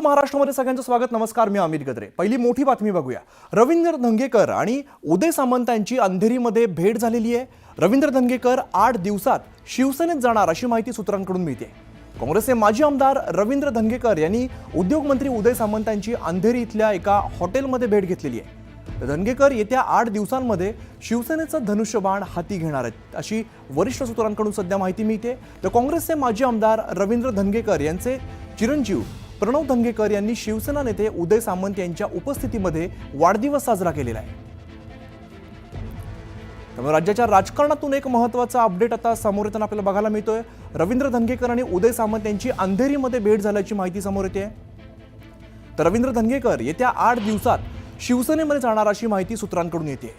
महाराष्ट्रामध्ये सगळ्यांचं स्वागत. नमस्कार, मी अमित गद्रे. पहिली मोठी बातमी बघूया. रवींद्र धंगेकर आणि उदय सामंत यांची अंधेरीमध्ये भेट झालेली आहे. रवींद्र धंगेकर 8 दिवसात शिवसेनेत जाणार अशी माहिती सूत्रांकडून मिळते. काँग्रेसचे माजी आमदार रवींद्र धंगेकर यांनी उद्योगमंत्री उदय सामंत यांची अंधेरी इथल्या एका हॉटेलमध्ये भेट घेतलेली आहे. धंगेकर येत्या 8 दिवसांमध्ये शिवसेनेचं धनुष्यबाण हाती घेणार आहेत अशी वरिष्ठ सूत्रांकडून सध्या माहिती मिळते. तर काँग्रेसचे माजी आमदार रवींद्र धंगेकर यांचे चिरंजीव प्रणव धंगेकर यांनी शिवसेना नेते उदय सामंत यांच्या उपस्थितीमध्ये वाढदिवस साजरा केलेला आहे. त्यामुळे राज्याच्या राजकारणातून एक महत्त्वाचा अपडेट आता समोर येताना आपल्याला बघायला मिळतोय. रवींद्र धंगेकर आणि उदय सामंत यांची अंधेरीमध्ये भेट झाल्याची माहिती समोर येते. तर रवींद्र धंगेकर येत्या 8 दिवसात शिवसेनेमध्ये जाणार अशी माहिती सूत्रांकडून येते.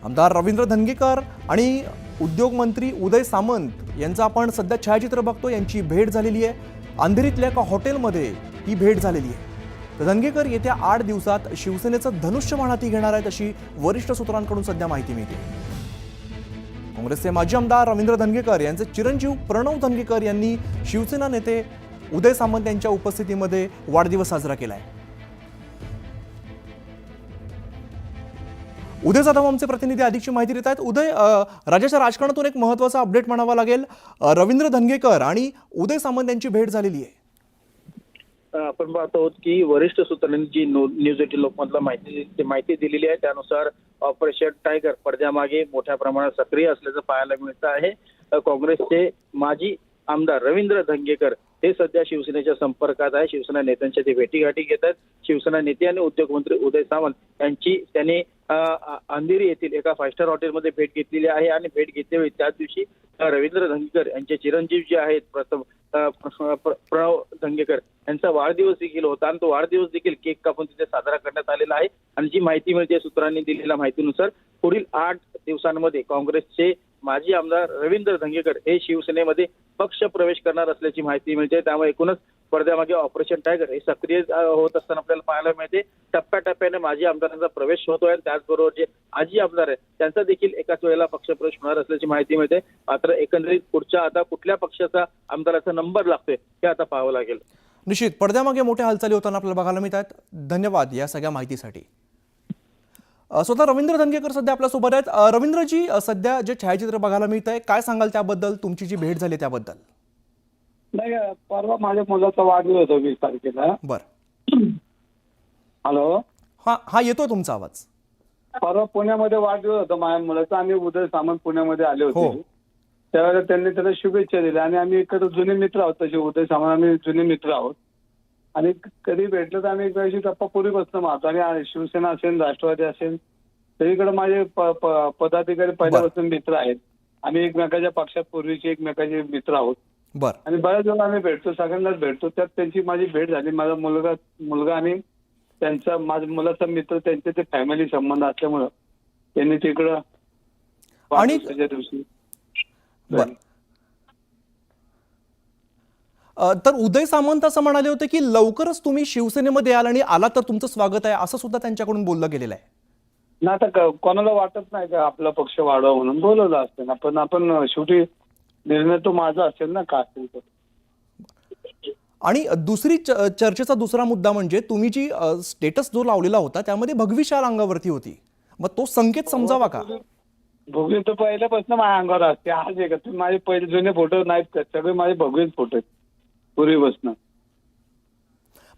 आमदार रवींद्र धंगेकर आणि उद्योगमंत्री उदय सामंत यांचा आपण सध्या छायाचित्र बघतो. यांची भेट झालेली आहे. अंधेरीतल्या एका हॉटेलमध्ये ही भेट झालेली आहे. तर धंगेकर येत्या 8 दिवसात शिवसेनेचं धनुष्यबाण हाती घेणार आहेत अशी वरिष्ठ सूत्रांकडून सध्या माहिती मिळते. काँग्रेसचे माजी आमदार रवींद्र धंगेकर यांचे चिरंजीव प्रणव धंगेकर यांनी शिवसेना नेते उदय सामंत यांच्या उपस्थितीमध्ये वाढदिवस साजरा केलाय. उदय जाधव आमचे प्रतिनिधी अधिकची माहिती देत आहेत. उदय, राज्याच्या राजकारणातून एक महत्त्वाचा अपडेट म्हणावा लागेल. रवींद्र धंगेकर आणि उदय सामंत यांची भेट झालेली आहे. आपण पाहतो आहोत की वरिष्ठ सूत्रांनी जी न्यूज 18 लोकमतला माहिती दिलेली आहे त्यानुसार ऑपरेशन टायगर पडद्यामागे मोठ्या प्रमाणात सक्रिय असल्याचं पाहायला मिळत आहे. काँग्रेसचे माजी आमदार रवींद्र धंगेकर हे सध्या शिवसेनेच्या संपर्कात आहे. शिवसेना नेत्यांच्या ते भेटीगाठी घेतात. शिवसेना नेते आणि उद्योगमंत्री उदय सामंत यांची त्यांनी अंधेरी येथील एका 5 स्टार हॉटेलमध्ये भेट घेतलेली आहे आणि भेट घेतल्यावेळी त्याच दिवशी रवींद्र धंगेकर यांचे चिरंजीव जे आहेत प्रणव धंगेकर यांचा वाढदिवस देखील होता आणि तो वाढदिवस देखील केक कापून तिथे साजरा करण्यात आलेला आहे. आणि जी माहिती मिळते सूत्रांनी दिलेल्या माहितीनुसार पुढील 8 दिवसांमध्ये काँग्रेसचे माजी आमदार रवींद्र धंगेकर हे शिवसेनेमध्ये पक्ष प्रवेश करणार असल्याची माहिती मिळते. त्यामुळे एकूणच पडद्यामागे ऑपरेशन टायगर हे सक्रिय होत असताना आपल्याला पाहायला मिळते. टप्प्याटप्प्याने माजी आमदारांचा प्रवेश होतोय. त्याचबरोबर जे आजी आमदार आहेत त्यांचा देखील एकाच वेळेला पक्षप्रवेश होणार असल्याची माहिती मिळते. मात्र एकंदरीत पुढच्या आता कुठल्या पक्षाचा आमदाराचा नंबर लागतोय हे आता पाहावं लागेल. निश्चित पडद्यामागे मोठ्या हालचाली होताना आपल्याला बघायला मिळतात. धन्यवाद या सगळ्या माहितीसाठी. स्वतः रवींद्र धंगेकर सध्या आपल्यासोबत आहेत. रवींद्रजी, सध्या जे छायाचित्र बघायला मिळत आहे काय सांगाल त्याबद्दल, तुमची जी भेट झाली त्याबद्दल? नाही, परवा माझ्या मुलाचा वाढदिवस होता 20 तारखेला. बरं. हॅलो. हा येतोय तुमचा आवाज. परवा पुण्यामध्ये वाढदिवस होता माझ्या मुलाचा. आम्ही उदय सामंत पुण्यामध्ये आले होते. त्यावेळेला त्यांनी त्याला शुभेच्छा दिल्या आणि आम्ही इकडे जुने मित्र आहोत. तसे उदय सामंत आम्ही जुने मित्र आहोत आणि कधी भेटलं तर आम्ही एकमेकांशी गप्पा पूर्वीपासून मारतो. आणि शिवसेना असेल, राष्ट्रवादी असेल, सगळीकडे माझे पदाधिकारी पहिल्यापासून मित्र आहेत. आम्ही एकमेकाच्या पक्षात पूर्वीचे एकमेकाचे मित्र आहोत. बरं. आणि बऱ्याच वेळा आम्ही भेटतो, सगळ्यांनाच भेटतो. त्यात त्यांची माझी भेट झाली. माझा मुलगा आणि त्यांचा माझ्या मुलाचा मित्र त्यांचे ते फॅमिली संबंध असल्यामुळं त्यांनी तिकडं आणि त्याच्या दिवशी. तर उदय सामंत असं म्हणाले होते की लवकरच तुम्ही शिवसेनेमध्ये याल आणि आला तर तुमचं स्वागत आहे असं सुद्धा त्यांच्याकडून बोललं गेलेलं आहे. ना आता कोणाला वाटत नाही का आपला पक्ष वाढवा म्हणून बोलवलं असतं ना. पण आपण शेवटी निर्णय तो माझा असेल ना, का असेल तो. आणि दुसरी चर्चेचा दुसरा मुद्दा म्हणजे तुम्ही जी स्टेटस जो लावलेला होता त्यामध्ये भगवी शाल अंगावरती होती. मग तो संकेत समजावा का? भगवी तर पहिल्यापासून माझ्या अंगावर असते. आज आहे का माझे पहिले जुने फोटो नाहीत का, सगळे माझे भगवीच फोटो आहेत पूर्वीपासून.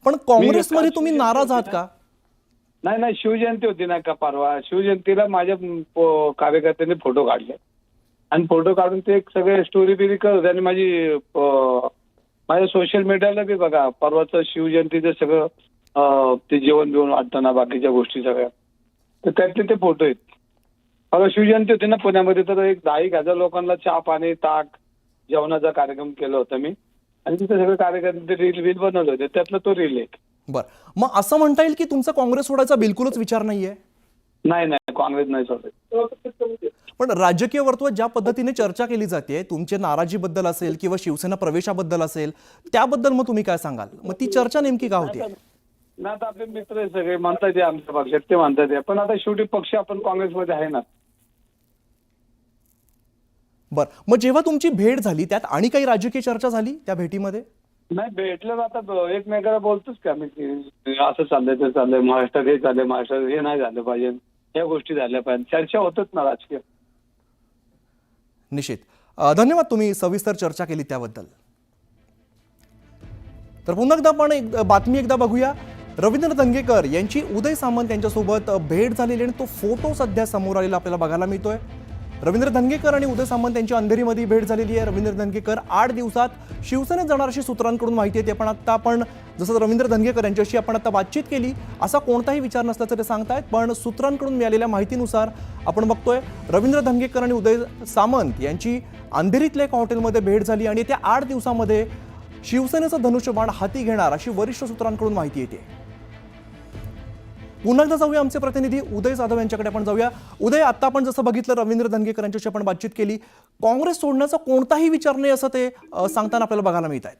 पण काँग्रेसमध्ये तुम्ही नाराज आहात का? नाही, शिवजयंती होती ना का परवा. शिवजयंतीला माझ्या कार्यकर्त्यांनी फोटो काढले आणि फोटो काढून ते सगळे स्टोरी बिरी करत होते. आणि माझ्या सोशल मीडियाला बी बघा परवाचं शिवजयंतीचं सगळं ते जेवण बिवण वाटताना बाकीच्या गोष्टी सगळ्या तर त्यातले ते फोटो आहेत. परवा शिवजयंती होती ना पुण्यामध्ये, तर एक 10,000 लोकांना चहा पाणी ताक जेवणाचा कार्यक्रम केला होता मी. आणि तिथे सगळे कार्यकर्ते रील बनवले होते. त्यातला तो रील एक. बरं. मग असं म्हणता येईल की तुमचा काँग्रेस सोडायचा बिलकुलच विचार नाहीये? नाही, काँग्रेस नाही सोडत. पण राजकीय वर्तुळात ज्या पद्धतीने चर्चा केली जाते तुमच्या नाराजीबद्दल असेल किंवा शिवसेना प्रवेशाबद्दल असेल त्याबद्दल मग तुम्ही काय सांगाल? मग ती चर्चा नेमकी का होती? ना आता आपले मित्र सगळे म्हणतात आमच्या पक्षात, ते म्हणतात. पण आता शेवटी पक्ष आपण काँग्रेसमध्ये आहे ना. बरं, मग जेव्हा तुमची भेट झाली त्यात आणि काही राजकीय चर्चा झाली त्या भेटीमध्ये? नाही भेटलं तर आता एकमेकाला बोलतोच का आम्ही की असं चाललंय ते चाललंय, महाराष्ट्रात हे चाललंय, महाराष्ट्रात हे नाही झालं पाहिजे, या गोष्टी झाल्या पाहिजे, चर्चा होतच ना राजकीय. निश्चित. धन्यवाद, तुम्ही सविस्तर चर्चा केली त्याबद्दल. तर पुन्हा एकदा आपण बातमी एकदा बघूया. रवींद्र धंगेकर यांची उदय सामंत यांच्यासोबत भेट झालेली आणि तो फोटो सध्या समोर आलेला आपल्याला बघायला मिळतोय. रवींद्र धंगेकर आणि उदय सामंत यांची अंधेरीमध्ये भेट झालेली आहे. रवींद्र धंगेकर 8 दिवसात शिवसेनेत जाणार अशी सूत्रांकडून माहिती येते. पण आता आपण जसं रवींद्र धंगेकर यांच्याशी आपण आता बातचीत केली, असा कोणताही विचार नसल्याचं ते सांगतायत. पण सूत्रांकडून मिळालेल्या माहितीनुसार आपण बघतोय रवींद्र धंगेकर आणि उदय सामंत यांची अंधेरीतल्या एका हॉटेलमध्ये भेट झाली आणि त्या 8 दिवसामध्ये शिवसेनेचं धनुष्यबाण हाती घेणार अशी वरिष्ठ सूत्रांकडून माहिती येते. पुन्हा एकदा जाऊया आमचे प्रतिनिधी उदय जाधव यांच्याकडे आपण जाऊया. उदय, आता आपण जसं बघितलं रवींद्र धंगेकर यांच्याशी आपण बातचीत केली, काँग्रेस सोडण्याचा कोणताही विचार नाही असं ते सांगताना आपल्याला बघायला मिळत आहेत.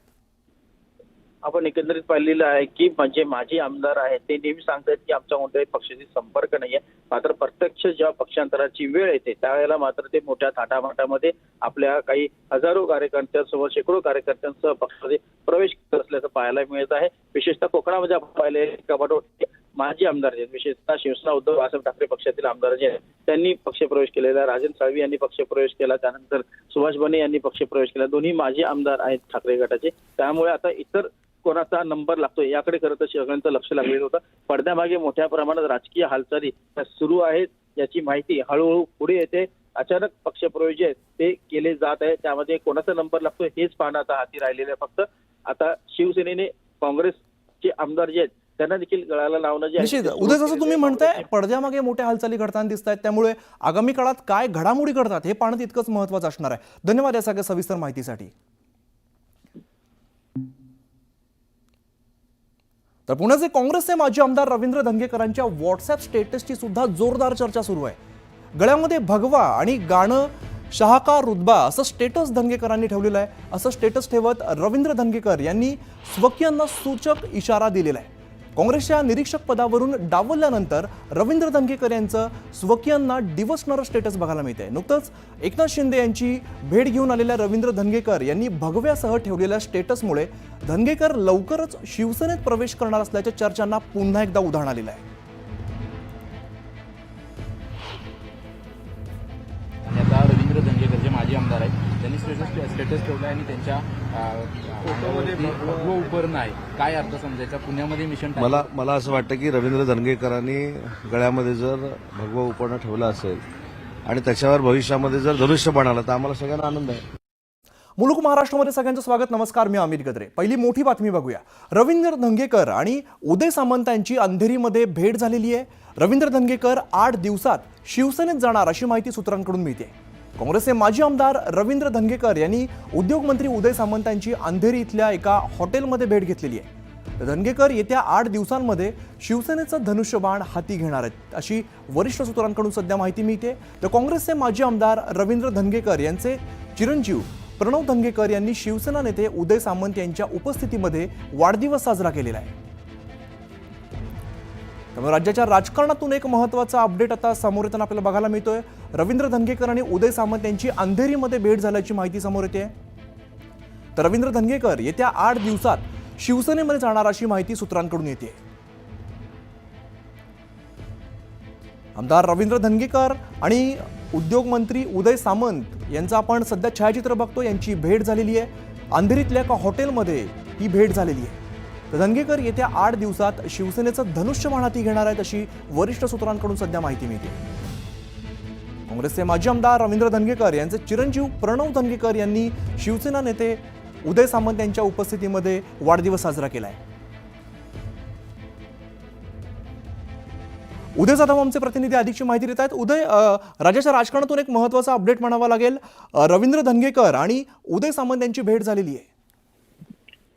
आपण एकंदरीत पाहिलेलं आहे की म्हणजे माजी आमदार आहेत ते नेहमी सांगतात की आमच्या कोणत्याही पक्षाशी संपर्क नाहीये. मात्र प्रत्यक्ष जेव्हा पक्षांतराची वेळ येते त्यावेळेला मात्र ते मोठ्या थाटामाटामध्ये आपल्या काही हजारो कार्यकर्त्यांसोबत शेकडो कार्यकर्त्यांसह पक्षामध्ये प्रवेश करत असल्याचं पाहायला मिळत आहे. विशेषतः कोकणामध्ये आपण पाहिले कपाटोट माजी आमदार आहेत, विशेषतः शिवसेना उद्धव बाळासाहेब ठाकरे पक्षातील आमदार जे आहेत त्यांनी पक्षप्रवेश केलेला. राजन साळवी यांनी पक्षप्रवेश केला, त्यानंतर सुभाष बने यांनी पक्षप्रवेश केला. दोन्ही माजी आमदार आहेत ठाकरे गटाचे. त्यामुळे आता इतर कोणाचा नंबर लागतोय याकडे खरं तर सगळ्यांचं लक्ष लागलेलं होतं. पडद्यामागे मोठ्या प्रमाणात राजकीय हालचाली सुरू आहेत याची माहिती हळूहळू पुढे येते. अचानक पक्षप्रवेश जे आहेत ते केले जात आहे, त्यामध्ये कोणाचा नंबर लागतोय हेच पाहणं आता हाती राहिलेलं आहे. फक्त आता शिवसेनेने काँग्रेसचे आमदार जे आहेत त्यांना देखील गळाला लावणं जे निश्चित. उदय, जसं तुम्ही म्हणताय पडद्यामागे मोठ्या हालचाली घडताना दिसत आहेत, त्यामुळे आगामी काळात काय घडामोडी घडतात हे पाहणं तितकंच महत्त्वाचं असणार आहे. धन्यवाद या सगळ्या सविस्तर माहितीसाठी. तर पुण्याचे काँग्रेसचे माजी आमदार रवींद्र धंगेकरांच्या व्हॉट्सअप स्टेटसची सुद्धा जोरदार चर्चा सुरू आहे. गळ्यामध्ये भगवा आणि गाणं शहाका रुतबा असं स्टेटस धंगेकरांनी ठेवलेलं आहे. असं स्टेटस ठेवत रवींद्र धंगेकर यांनी स्वकीयांना सूचक इशारा दिलेला आहे. काँग्रेसच्या निरीक्षक पदावरून डावलल्यानंतर रवींद्र धंगेकर यांचं स्वकीयांना डिवसणारं स्टेटस बघायला मिळतंय. नुकतंच एकनाथ शिंदे यांची भेट घेऊन आलेल्या रवींद्र धंगेकर यांनी भगव्यासह ठेवलेल्या स्टेटसमुळे धंगेकर लवकरच शिवसेनेत प्रवेश करणार असल्याच्या चर्चांना पुन्हा एकदा उधाण आलेलं आहे. आणि आता रवींद्र धंगेकर जे माजी आमदार आहेत त्यांनी स्टेटस ठेवलं आणि त्यांच्या फोटोमध्ये भगवं उपरण आहे. काय अर्थ समजायचा? पुण्यामध्ये मिशन मला असं वाटतं की रवींद्र धंगेकरांनी गळ्यामध्ये जर भगवं उपरणं ठेवलं असेल आणि त्याच्यावर भविष्यामध्ये जर धनुष्यबाण आलं तर आम्हाला सगळ्यांना आनंद आहे. मुलुक महाराष्ट्रामध्ये सगळ्यांचं स्वागत. नमस्कार, मी अमित गद्रे. पहिली मोठी बातमी बघूया. रवींद्र धंगेकर आणि उदय सामंत यांची अंधेरीमध्ये भेट झालेली आहे. रवींद्र धंगेकर 8 दिवसात शिवसेनेत जाणार अशी माहिती सूत्रांकडून मिळते. काँग्रेसचे माजी आमदार रवींद्र धंगेकर यांनी उद्योगमंत्री उदय सामंत यांची अंधेरी इथल्या एका हॉटेलमध्ये भेट घेतलेली आहे. धंगेकर येत्या 8 दिवसांमध्ये शिवसेनेचं धनुष्यबाण हाती घेणार आहेत अशी वरिष्ठ सूत्रांकडून सध्या माहिती मिळते. तर काँग्रेसचे माजी आमदार रवींद्र धंगेकर यांचे चिरंजीव प्रणव धंगेकर यांनी शिवसेना नेते उदय सामंत यांच्या उपस्थितीमध्ये वाढदिवस साजरा केलेला आहे. त्यामुळे राज्याच्या राजकारणातून एक महत्त्वाचा अपडेट आता समोर येताना आपल्याला बघायला मिळतोय. रवींद्र धंगेकर आणि उदय सामंत यांची अंधेरीमध्ये भेट झाल्याची माहिती समोर येते. तर रवींद्र धंगेकर येत्या 8 दिवसात शिवसेनेमध्ये जाणार अशी माहिती सूत्रांकडून येते. आमदार रवींद्र धंगेकर आणि उद्योगमंत्री उदय सामंत यांचं आपण सध्या छायाचित्र बघतो. यांची भेट झालेली आहे. अंधेरीतल्या एका हॉटेलमध्ये ही भेट झालेली आहे. तर धंगेकर येत्या 8 दिवसात शिवसेनेचं धनुष्यबाण हाती घेणार आहेत अशी वरिष्ठ सूत्रांकडून सध्या माहिती मिळते. काँग्रेसचे माजी आमदार रवींद्र धंगेकर यांचे चिरंजीव प्रणव धंगेकर यांनी शिवसेना नेते उदय सामंत यांच्या उपस्थितीमध्ये वाढदिवस साजरा केलाय. उदय जाधव आमचे प्रतिनिधी अधिकची माहिती देत आहेत. उदय, राज्याच्या राजकारणातून एक महत्त्वाचा अपडेट म्हणावा लागेल. रवींद्र धंगेकर आणि उदय सामंत यांची भेट झालेली आहे.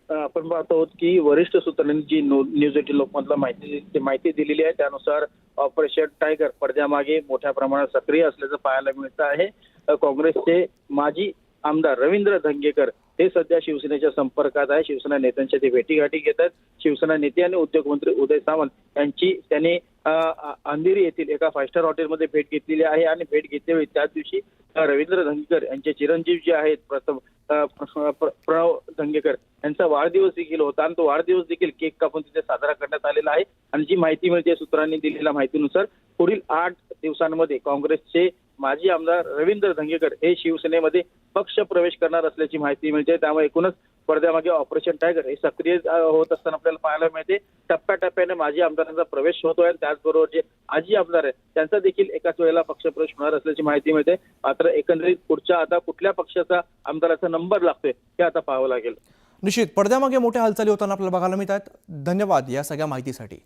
आपण पाहतो आहोत की वरिष्ठ सूत्रांनी जी न्यूज 18 लोकमतला माहिती दिलेली आहे त्यानुसार ऑपरेशन टायगर पडद्यामागे मोठ्या प्रमाणात सक्रिय असल्याचं पाहायला मिळत आहे. काँग्रेसचे माजी आमदार रवींद्र धंगेकर हे सध्या शिवसेनेच्या संपर्कात आहे. शिवसेना नेत्यांच्या ते भेटीगाठी घेत आहेत. शिवसेना नेते आणि उद्योगमंत्री उदय सामंत यांची त्यांनी अंधेरी येथील एका 5 स्टार हॉटेलमध्ये भेट घेतलेली आहे आणि भेट घेतल्यावेळी त्याच दिवशी रवींद्र धंगेकर यांचे चिरंजीव जे आहेत प्रणव धंगेकर यांचा वाढदिवस देखील होता आणि तो वाढदिवस देखील केक कापून तिथे साजरा करण्यात आलेला आहे. आणि जी माहिती मिळते सूत्रांनी दिलेल्या माहितीनुसार पुढील 8 दिवसांमध्ये काँग्रेसचे माजी आमदार रवींद्र धंगेकर हे शिवसेनेमध्ये पक्ष प्रवेश करणार असल्याची माहिती मिळते. त्यामुळे एकूणच पडद्यामागे ऑपरेशन टायगर हे सक्रिय होत असताना आपल्याला पाहायला मिळते. टप्प्याटप्प्याने माजी आमदारांचा प्रवेश होतोय आणि त्याचबरोबर जे आजी आमदार आहेत त्यांचा देखील एकाच वेळेला पक्षप्रवेश होणार असल्याची माहिती मिळते. मात्र एकंदरीत पुढच्या आता कुठल्या पक्षाचा आमदाराचा नंबर लागतोय हे आता पाहावं लागेल. निश्चित पडद्यामागे मोठ्या हालचाली होताना आपल्याला बघायला मिळत आहेत. धन्यवाद या सगळ्या माहितीसाठी.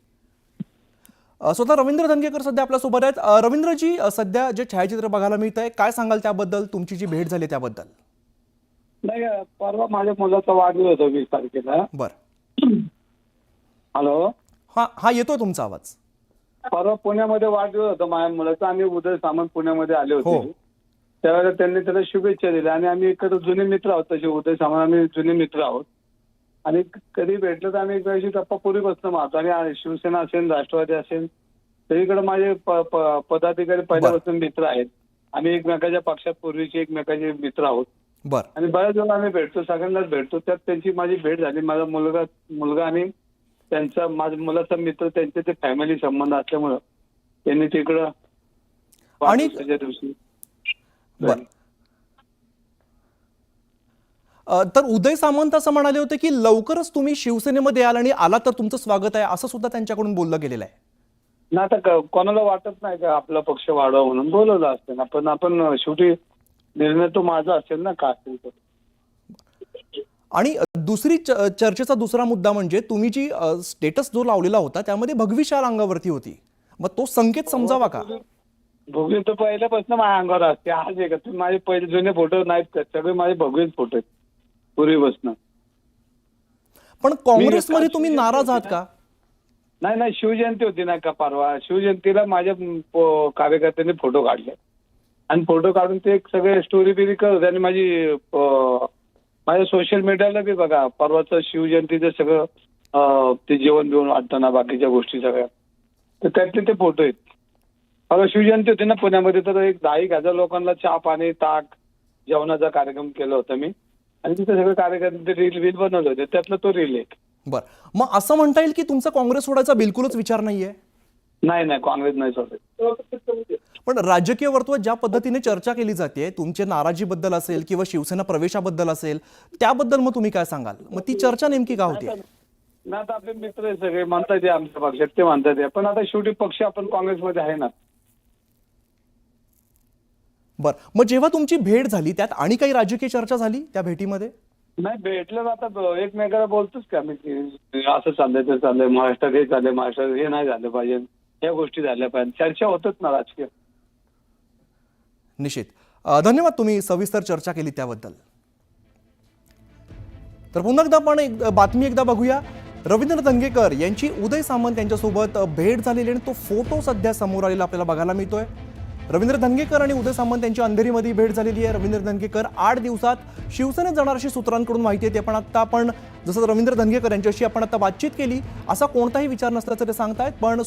स्वतः रवींद्र धंगेकर सध्या आपल्यासोबत आहेत. रवींद्रजी, सध्या जे छायाचित्र बघायला मिळत आहे काय सांगाल त्याबद्दल, तुमची जी भेट झाली त्याबद्दल? नाही, परवा माझ्या मुलाचा वाढदिवस होता 20 तारखेला. बरं. हॅलो, हा येतोय तुमचा आवाज. परवा पुण्यामध्ये वाढदिवस होता माझ्या मुलाचा. आम्ही उदय सामंत पुण्यामध्ये आले होते. त्यावेळेला त्यांनी त्याला शुभेच्छा दिल्या आणि आम्ही इकडे जुने मित्र आहोत. तसे उदय सामंत आम्ही जुने मित्र आहोत आणि कधी भेटलं तर आम्ही एकमेकांशी गप्पा पूर्वीपासून मारतो. आणि शिवसेना असेल, राष्ट्रवादी असेल, सगळीकडे माझे पदाधिकारी पहिल्यापासून मित्र आहेत. आम्ही एकमेकाच्या पक्षात पूर्वीचे एकमेकाचे मित्र आहोत. बरं. आणि बऱ्याच वेळा आम्ही भेटतो, सगळ्यांनाच भेटतो. त्यात त्यांची माझी भेट झाली. माझा मुलगा आणि त्यांचा माझ्या मुलाचा मित्र त्यांचे ते फॅमिली संबंध असल्यामुळं त्यांनी तिकडं वाढदिवसाच्या दिवशी. तर उदय सामंत असं म्हणाले होते की लवकरच तुम्ही शिवसेनेमध्ये याल आणि आला तर तुमचं स्वागत आहे, असं सुद्धा त्यांच्याकडून बोललं गेलेलं आहे. ना आता कोणाला वाटत नाही का आपला पक्ष वाढवा म्हणून बोलवलं असतं ना, पण आपण शेवटी निर्णय तो माझा असेल ना का असेल तो. आणि दुसरी चर्चेचा दुसरा मुद्दा म्हणजे तुम्ही जी स्टेटस जो लावलेला होता त्यामध्ये भगवी शाल अंगावरती होती, मग तो संकेत समजावा का? भगवी तर पहिल्यापासून माझ्या अंगावर असते. आज आहे का तुम्ही माझे पहिले जुने फोटो नाहीत का, सगळे माझे भगवीच फोटो आहेत पूर्वीपासून. पण काँग्रेसमध्ये तुम्ही नाराज आहात का? नाही, शिवजयंती होती ना का परवा, शिवजयंतीला माझ्या कार्यकर्त्यांनी फोटो काढले आणि फोटो काढून ते सगळे स्टोरी बिरी करत होते. आणि माझ्या सोशल मीडियाला बी बघा परवाचं शिवजयंतीचं सगळं ते जेवण बिवण वाटताना बाकीच्या गोष्टी सगळ्या, तर त्यातले ते फोटो आहेत. परवा शिवजयंती होती ना पुण्यामध्ये, तर 10,000 लोकांना चहा पाणी ताक जेवणाचा कार्यक्रम केला होता मी. आणि तिथे सगळे कार्यकर्ते रील बनवले होते, त्यातला तो रील एक. बरं, मग असं म्हणता येईल की तुमचा काँग्रेस सोडायचा बिलकुलच विचार नाहीये? नाही, काँग्रेस नाही सोडत. पण राजकीय वर्तुळात ज्या पद्धतीने चर्चा केली जाते तुमच्या नाराजीबद्दल असेल किंवा शिवसेना प्रवेशाबद्दल असेल, त्याबद्दल मग तुम्ही काय सांगाल? मग ती चर्चा नेमकी का होती? ना आता आपले मित्र आहे सगळे, म्हणतात ते आमच्या पक्षात, ते म्हणतात पण आता शेवटी पक्ष आपण काँग्रेसमध्ये आहे ना. बरं, मग जेव्हा तुमची भेट झाली त्यात आणि काही राजकीय चर्चा झाली त्या भेटीमध्ये? नाही, भेटलं ना आता एकमेकाला बोलतोच का मी की असं चाललंय ते चाललंय, महाराष्ट्रात हे चाललंय, महाराष्ट्रात हे नाही झालं पाहिजे, या गोष्टी झाल्या पाहिजे, चर्चा होतच ना राजकीय. निश्चित. धन्यवाद तुम्ही सविस्तर चर्चा केली त्याबद्दल. तर पुन्हा एकदा आपण बातमी एकदा बघूया. रवींद्र धंगेकर यांची उदय सामंत यांच्यासोबत भेट झालेली आणि तो फोटो सध्या समोर आलेला आपल्याला बघायला मिळतोय. रवींद्र धंगेकर आणि उदय सामंत यांची अंधेरीमध्ये भेट झालेली आहे. रवींद्र धंगेकर 8 दिवसात शिवसेनेत जाणार अशी सूत्रांकडून माहिती येते. पण आता आपण जसं रवींद्र धंगेकर यांच्याशी आपण आता बातचीत केली, असा कोणताही विचार नसल्याचं ते सांगतायत. पण